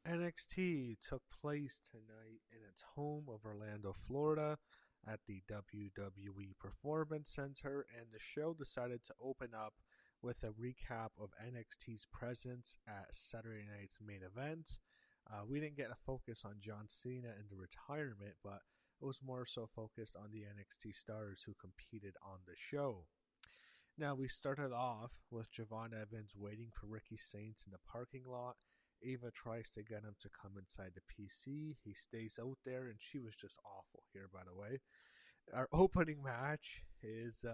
NXT took place tonight in its home of Orlando, Florida at the WWE Performance Center, and the show decided to open up with a recap of NXT's presence at Saturday night's main event. We didn't get a focus on John Cena and the retirement, but it was more so focused on the NXT stars who competed on the show. Now, we started off with Javon Evans waiting for Ricky Saints in the parking lot. Ava tries to get him to come inside the PC. He stays out there, and she was just awful here, by the way. Our opening match is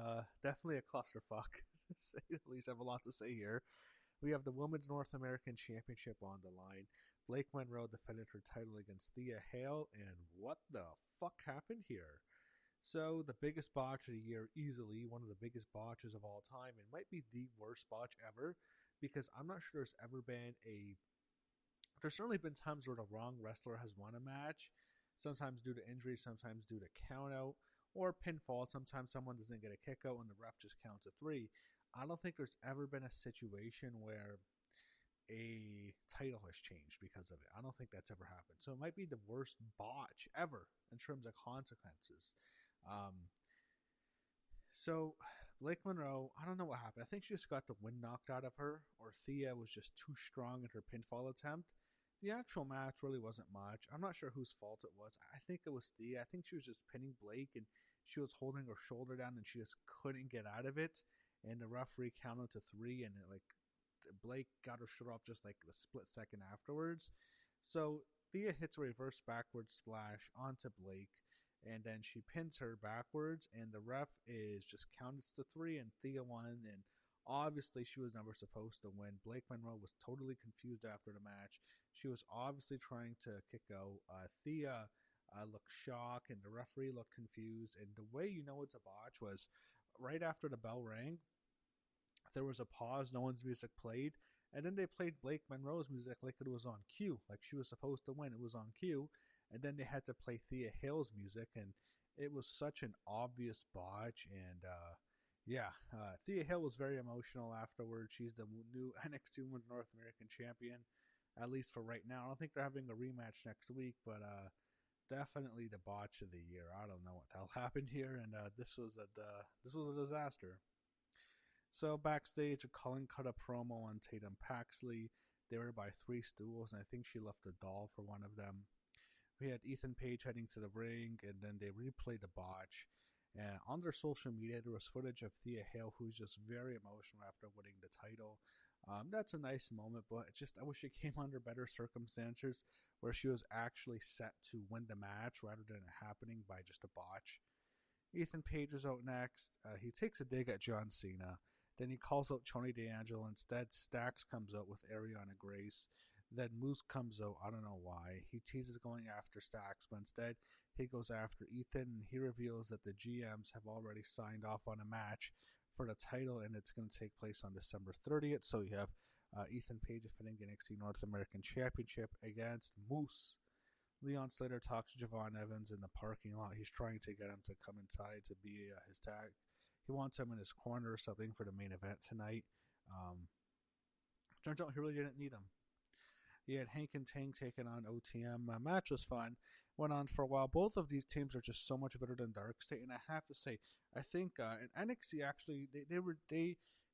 definitely a clusterfuck, to say the least. I have a lot to say here. We have the Women's North American Championship on the line. Blake Monroe defended her title against Thea Hale, and what the fuck happened here? So, the biggest botch of the year, easily, one of the biggest botches of all time. It might be the worst botch ever, because I'm not sure there's ever been there's certainly been times where the wrong wrestler has won a match, sometimes due to injury, sometimes due to count out, or pinfall. Sometimes someone doesn't get a kick out and the ref just counts a 3. I don't think there's ever been a situation where a title has changed because of it. I don't think that's ever happened. So it might be the worst botch ever in terms of consequences. So Blake Monroe, I don't know what happened. I think she just got the wind knocked out of her, or Thea was just too strong in her pinfall attempt. The actual match really wasn't much. I'm not sure whose fault it was. I think it was Thea. I think she was just pinning Blake, and she was holding her shoulder down, and she just couldn't get out of it. And the referee counted to 3, and Blake got her shoulder off just like the split second afterwards. So Thea hits a reverse backward splash onto Blake, and then she pins her backwards, and the ref is just counted to 3, and Thea won, and obviously she was never supposed to win. Blake Monroe was totally confused after the match. She was obviously trying to kick out. Thea looked shocked, and the referee looked confused, and the way you know it's a botch was right after the bell rang, there was a pause, no one's music played, and then they played Blake Monroe's music like it was on cue, like she was supposed to win, it was on cue, and then they had to play Thea Hale's music, and it was such an obvious botch, and Thea Hale was very emotional afterwards. She's the new NXT Women's North American Champion, at least for right now. I don't think they're having a rematch next week, but definitely the botch of the year. I don't know what the hell happened here, and this was a disaster. So backstage, Cullen cut a promo on Tatum Paxley. They were by 3 stools, and I think she left a doll for one of them. We had Ethan Page heading to the ring, and then they replayed the botch. And on their social media, there was footage of Thea Hale, who's just very emotional after winning the title. That's a nice moment, but I wish it came under better circumstances where she was actually set to win the match rather than it happening by just a botch. Ethan Page was out next. He takes a dig at John Cena. Then he calls out Tony D'Angelo. Instead, Stax comes out with Ariana Grace. Then Moose comes out. I don't know why. He teases going after Stax, but instead he goes after Ethan, and he reveals that the GMs have already signed off on a match for the title, and it's going to take place on December 30th. So you have Ethan Page defending the NXT North American Championship against Moose. Leon Slater talks to Javon Evans in the parking lot. He's trying to get him to come inside to be his tag. He wants him in his corner or something for the main event tonight. Turns out he really didn't need him. He had Hank and Tank taking on OTM. Match was fun. Went on for a while. Both of these teams are just so much better than Dark State, and I have to say, I think in NXT actually they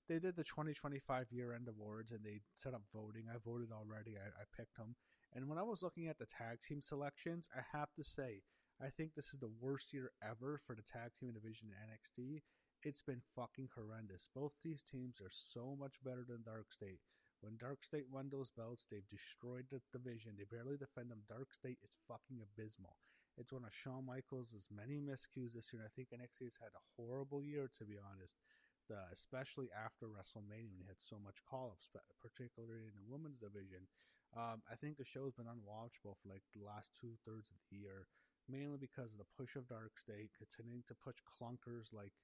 did the 2025 year-end awards, and they set up voting. I voted already. I picked them. And when I was looking at the tag team selections, I have to say, I think this is the worst year ever for the tag team division in NXT. It's been fucking horrendous. Both these teams are so much better than Dark State. When Dark State won those belts, they've destroyed the division. They barely defend them. Dark State is fucking abysmal. It's one of Shawn Michaels' many miscues this year, and I think NXT has had a horrible year, to be honest. Especially after WrestleMania when he had so much call-ups, particularly in the women's division. I think the show's been unwatchable for like the last 2/3 of the year, mainly because of the push of Dark State, continuing to push clunkers like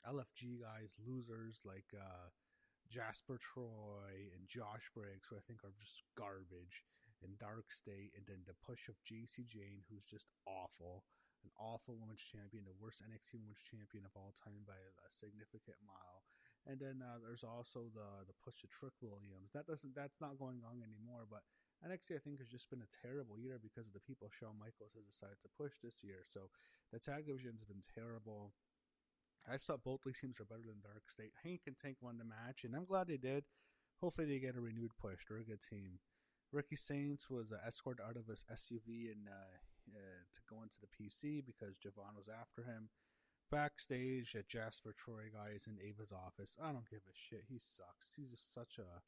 LFG guys, losers like Jasper Troy and Josh Briggs, who I think are just garbage, and Dark State, and then the push of JC Jane, who's just awful. An awful women's champion, the worst NXT women's champion of all time by a significant mile. And then there's also the push to Trick Williams. That's not going on anymore, but NXT, I think, has just been a terrible year because of the people Shawn Michaels has decided to push this year. So the tag division has been terrible. I just thought both these teams are better than Dark State. Hank and Tank won the match, and I'm glad they did. Hopefully they get a renewed push. They're a good team. Ricky Saints was escorted out of his SUV and to go into the PC because Javon was after him. Backstage, Jasper Troy guy is in Ava's office. I don't give a shit. He sucks. He's just such a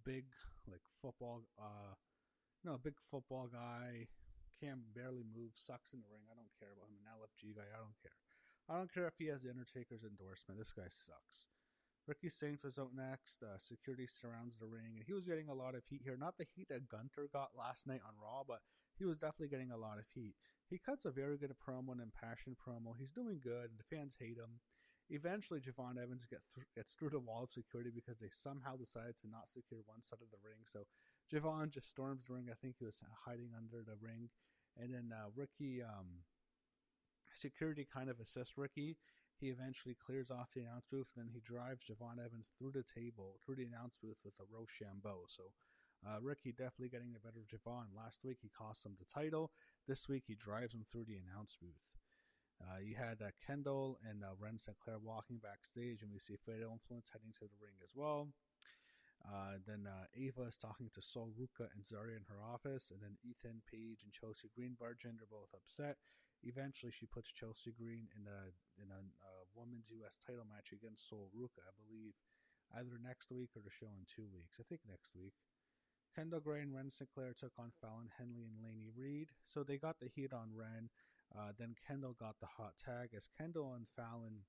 big football big football guy. Can't barely move. Sucks in the ring. I don't care about him. An LFG guy. I don't care. I don't care if he has the Undertaker's endorsement. This guy sucks. Ricky Saints was out next. Security surrounds the ring, and he was getting a lot of heat here. Not the heat that Gunther got last night on Raw, but he was definitely getting a lot of heat. He cuts a very good promo, an impassioned promo. He's doing good, and the fans hate him. Eventually, Javon Evans gets through the wall of security because they somehow decided to not secure one side of the ring. So Javon just storms the ring. I think he was hiding under the ring. And then Ricky, security kind of assists Ricky. He eventually clears off the announce booth, and then he drives Javon Evans through the announce booth with a Rochambeau. So Ricky definitely getting the better of Javon. Last week, he cost him the title. This week, he drives him through the announce booth. You had Kendall and Ren Sinclair walking backstage, and we see Fatal Influence heading to the ring as well. Then Ava is talking to Sol Ruka and Zarya in her office, and then Ethan Page and Chelsea Green barge in. They're both upset. Eventually, she puts Chelsea Green in a women's U.S. title match against Sol Ruka, I believe, either next week or the show in 2 weeks. I think next week. Kendall Gray and Ren Sinclair took on Fallon Henley and Lainey Reed, so they got the heat on Ren. Then Kendall got the hot tag as Kendall had Fallon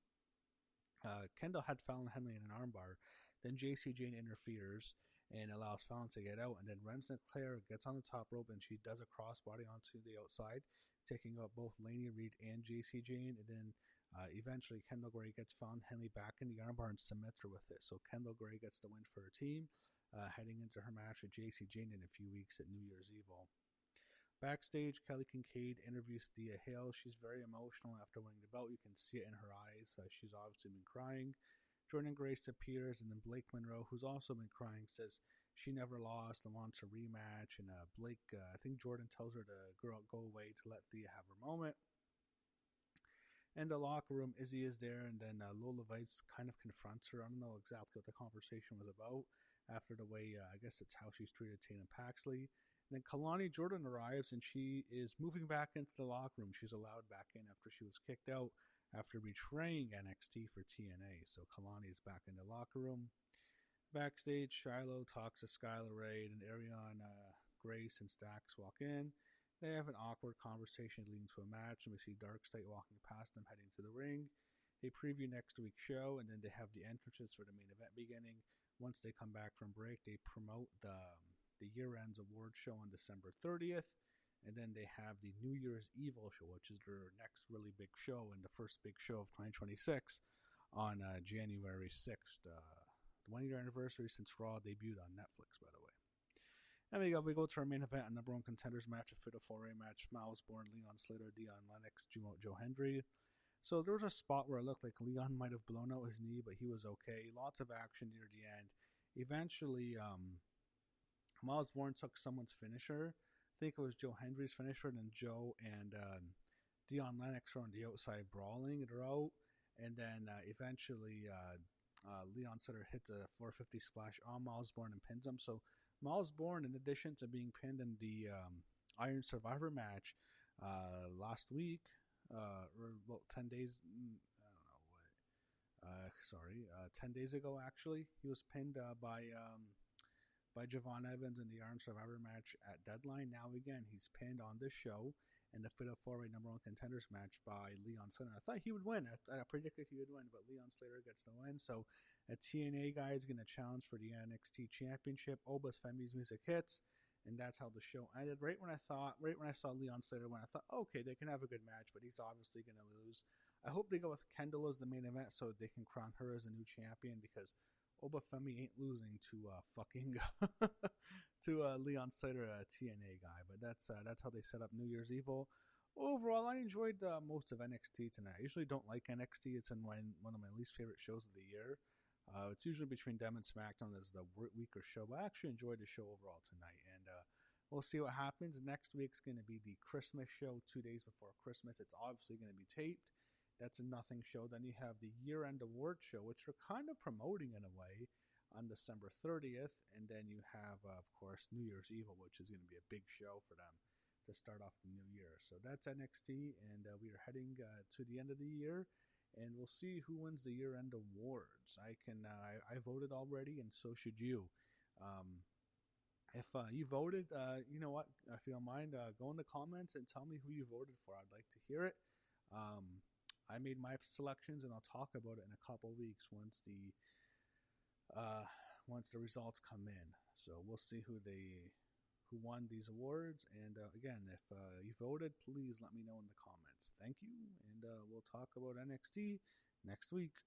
Henley in an armbar. Then JC Jane interferes and allows Fallon to get out. And then Ren Sinclair gets on the top rope and she does a crossbody onto the outside, taking out both Lainey Reed and JC Jane. And then eventually Kendall Gray gets Fallon Henley back in the armbar and submits her with it. So Kendall Gray gets the win for her team, heading into her match with JC Jane in a few weeks at New Year's Evil. Backstage, Kelly Kincaid interviews Thea Hale. She's very emotional after winning the belt. You can see it in her eyes. She's obviously been crying. Jordan Grace appears, and then Blake Monroe, who's also been crying, says she never lost and wants a rematch. And Blake, I think Jordan tells her to go away to let Thea have her moment. In the locker room, Izzy is there, and then Lola Vice kind of confronts her. I don't know exactly what the conversation was about after the way, I guess it's how she's treated Tatum Paxley. Then Kalani Jordan arrives, and she is moving back into the locker room. She's allowed back in after she was kicked out after betraying NXT for TNA. So Kalani is back in the locker room. Backstage, Shiloh talks to Skylar Ray, and Ariana Grace and Stax walk in. They have an awkward conversation leading to a match, and we see Dark State walking past them heading to the ring. They preview next week's show, and then they have the entrances for the main event beginning. Once they come back from break, they promote the year-ends award show on December 30th, and then they have the New Year's Evil show, which is their next really big show and the first big show of 2026 on January 6th. The 1-year anniversary since Raw debuted on Netflix, by the way. And we go to our main event, a number one contenders match, a Fatal 4-Way match, Miles Bourne, Leon Slater, Dion Lennox, Joe Hendry. So there was a spot where it looked like Leon might have blown out his knee, but he was okay. Lots of action near the end. Eventually, Miles Bourne took someone's finisher. I think it was Joe Hendry's finisher, and then Joe and Dion Lennox are on the outside brawling. They're out. And then eventually Leon Slater hits a 450 splash on Miles Bourne and pins him. So Miles Bourne, in addition to being pinned in the Iron Survivor match last week, or well, 10 days, I don't know what, 10 days ago actually, he was pinned by Javon Evans in the Iron Survivor match at Deadline. Now again, he's pinned on this show in the Fatal 4-Way number one contenders match by Leon Slater. I thought he would win. I predicted he would win, but Leon Slater gets the win. So a TNA guy is going to challenge for the NXT Championship. Obas Femi's music hits, and that's how the show ended. Right when I saw Leon Slater win, I thought, okay, they can have a good match, but he's obviously going to lose. I hope they go with Kendall as the main event so they can crown her as a new champion, because Oba Femi ain't losing to fucking to Leon Slater, a TNA guy. But that's how they set up New Year's Evil. Overall, I enjoyed most of NXT tonight. I usually don't like NXT. It's one of my least favorite shows of the year. It's usually between them and SmackDown as the weaker show, but I actually enjoyed the show overall tonight. And we'll see what happens. Next week's going to be the Christmas show, 2 days before Christmas. It's obviously going to be taped. That's a nothing show. Then you have the year-end award show, which we're kind of promoting in a way, on December 30th. And then you have, of course, New Year's Eve, which is going to be a big show for them to start off the new year. So that's NXT, and we are heading to the end of the year, and we'll see who wins the year-end awards. I voted already, and so should you. If you voted, you know what? If you don't mind, go in the comments and tell me who you voted for. I'd like to hear it. I made my selections, and I'll talk about it in a couple weeks once the results come in. So we'll see who won these awards. And again, if you voted, please let me know in the comments. Thank you, and we'll talk about NXT next week.